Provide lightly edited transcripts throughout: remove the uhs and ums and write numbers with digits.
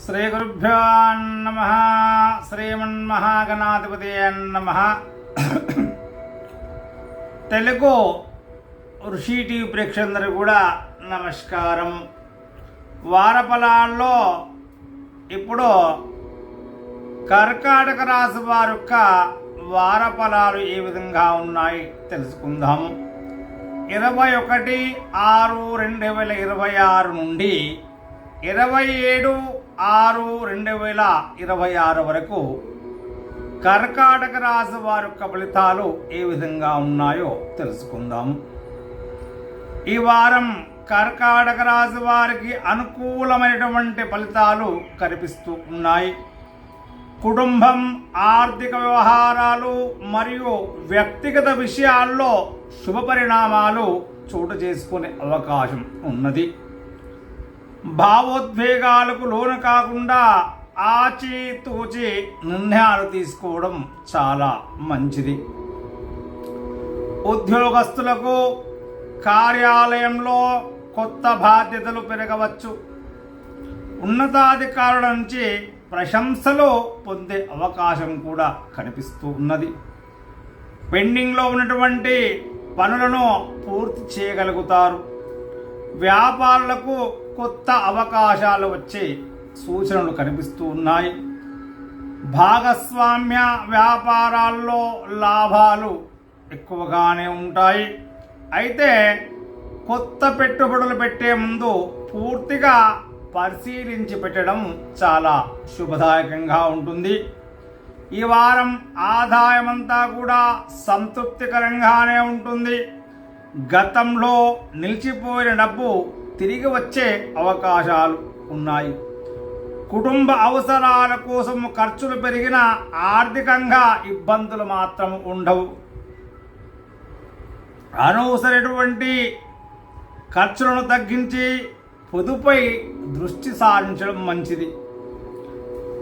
శ్రీ గురుభ్యో నమః. శ్రీమన్మహాగణాధిపతయే నమః. తెలుగు ఋషి టీవీ ప్రేక్షకులందరూ కూడా నమస్కారం. వారఫలాల్లో ఇప్పుడు కర్కాటక రాశి వారి యొక్క వారఫలాలు ఏ విధంగా ఉన్నాయి తెలుసుకుందాము. 21/6/2026 నుండి 27/6/2026 వరకు కర్కాటక రాశి వారి యొక్క ఫలితాలు ఏ విధంగా ఉన్నాయో తెలుసుకుందాము. ఈ వారం కర్కాటక రాశి వారికి అనుకూలమైనటువంటి ఫలితాలు కనిపిస్తూ ఉన్నాయి. కుటుంబం, ఆర్థిక వ్యవహారాలు మరియు వ్యక్తిగత విషయాల్లో శుభ పరిణామాలు చోటు చేసుకునే అవకాశం ఉన్నది. భావోద్వేగాలకు లోను కాకుండా ఆచితూచి నిర్ణయాలు తీసుకోవడం చాలా మంచిది. ఉద్యోగస్తులకు కార్యాలయంలో కొత్త బాధ్యతలు పెరగవచ్చు. ఉన్నతాధికారుల నుంచి ప్రశంసలు పొందే అవకాశం కూడా కనిపిస్తూ ఉన్నది. పెండింగ్లో ఉన్నటువంటి పనులను పూర్తి చేయగలుగుతారు. వ్యాపారులకు కొత్త అవకాశాలు వచ్చే సూచనలు కనిపిస్తూ ఉన్నాయి. భాగస్వామ్య వ్యాపారాల్లో లాభాలు ఎక్కువగానే ఉంటాయి. అయితే కొత్త పెట్టుబడులు పెట్టే ముందు పూర్తిగా పరిశీలించి పెట్టడం చాలా శుభదాయకంగా ఉంటుంది. ఈ వారం ఆదాయమంతా కూడా సంతృప్తికరంగానే ఉంటుంది. గతంలో నిలిచిపోయిన డబ్బు తిరిగి వచ్చే అవకాశాలు ఉన్నాయి. కుటుంబ అవసరాల కోసం ఖర్చులు పెరిగిన ఆర్థికంగా ఇబ్బందులు మాత్రం ఉండవు. అనవసరమైనటువంటి ఖర్చులను తగ్గించి పొదుపై దృష్టి సారించడం మంచిది.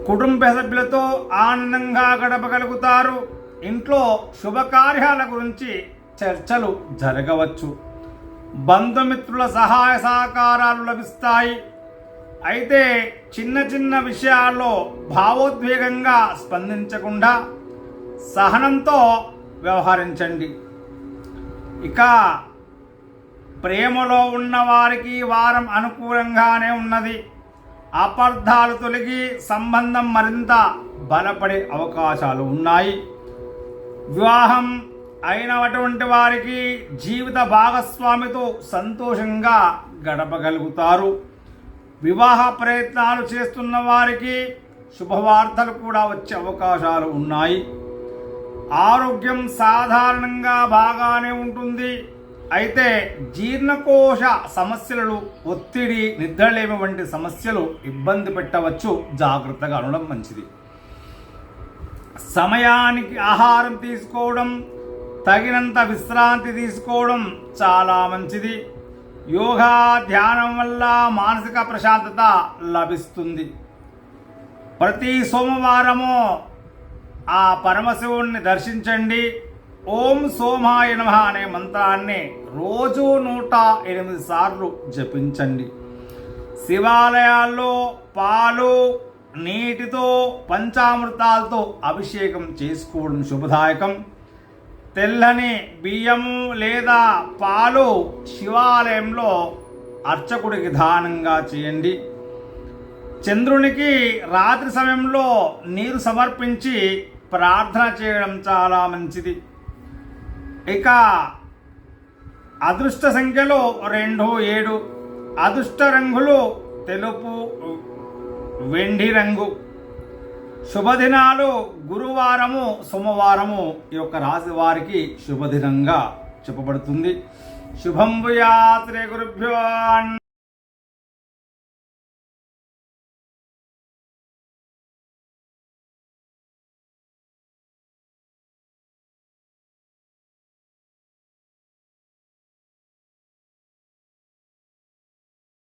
కుటుంబ సభ్యులతో ఆనందంగా గడపగలుగుతారు. ఇంట్లో శుభకార్యాల గురించి చర్చలు జరగవచ్చు. బంధుమిత్రుల సహాయ సహకారాలు లభిస్తాయి. అయితే చిన్న చిన్న విషయాల్లో భావోద్వేగంగా స్పందించకుండా సహనంతో వ్యవహరించండి. ఇక ప్రేమలో ఉన్న వారికి వారం అనుకూలంగానే ఉన్నది. అపార్థాలు తొలగి సంబంధం మరింత బలపడే అవకాశాలు ఉన్నాయి. వివాహం అయినటువంటి వారికి జీవిత భాగస్వామితో సంతోషంగా గడపగలుగుతారు. వివాహ ప్రయత్నాలు చేస్తున్న వారికి శుభవార్తలు కూడా వచ్చే అవకాశాలు ఉన్నాయి. ఆరోగ్యం సాధారణంగా బాగానే ఉంటుంది. అయితే జీర్ణకోశ సమస్యలు, ఒత్తిడి, నిద్రలేమి వంటి సమస్యలు ఇబ్బంది పెట్టవచ్చు. జాగ్రత్తగా ఉండడం మంచిది. సమయానికి ఆహారం తీసుకోవడం, తగినంత విశ్రాంతి తీసుకోవడం చాలా మంచిది. యోగా, ధ్యానం వల్ల మానసిక ప్రశాంతత లభిస్తుంది. ప్రతి సోమవారము ఆ పరమశివుణ్ణి దర్శించండి. ఓం సోమాయ నమః అనే మంత్రాన్ని రోజు 108 సార్లు జపించండి. శివాలయాల్లో పాలు, నీటితో, పంచామృతాలతో అభిషేకం చేసుకోవడం శుభదాయకం. తెల్లని బియ్యము లేదా పాలు శివాలయంలో అర్చకుడికి దానంగా చేయండి. చంద్రునికి రాత్రి సమయంలో నీరు సమర్పించి ప్రార్థన చేయడం చాలా మంచిది. ఇక అదృష్ట సంఖ్యలో 2, 7. అదృష్ట రంగులు తెలుపు, వెండి రంగు. శుభదినాలు గురువారము, సోమవారము ఈ యొక్క రాశి వారికి శుభదినంగా చెప్పబడుతుంది. శుభం భూయాత్. శ్రీ గురుభ్యో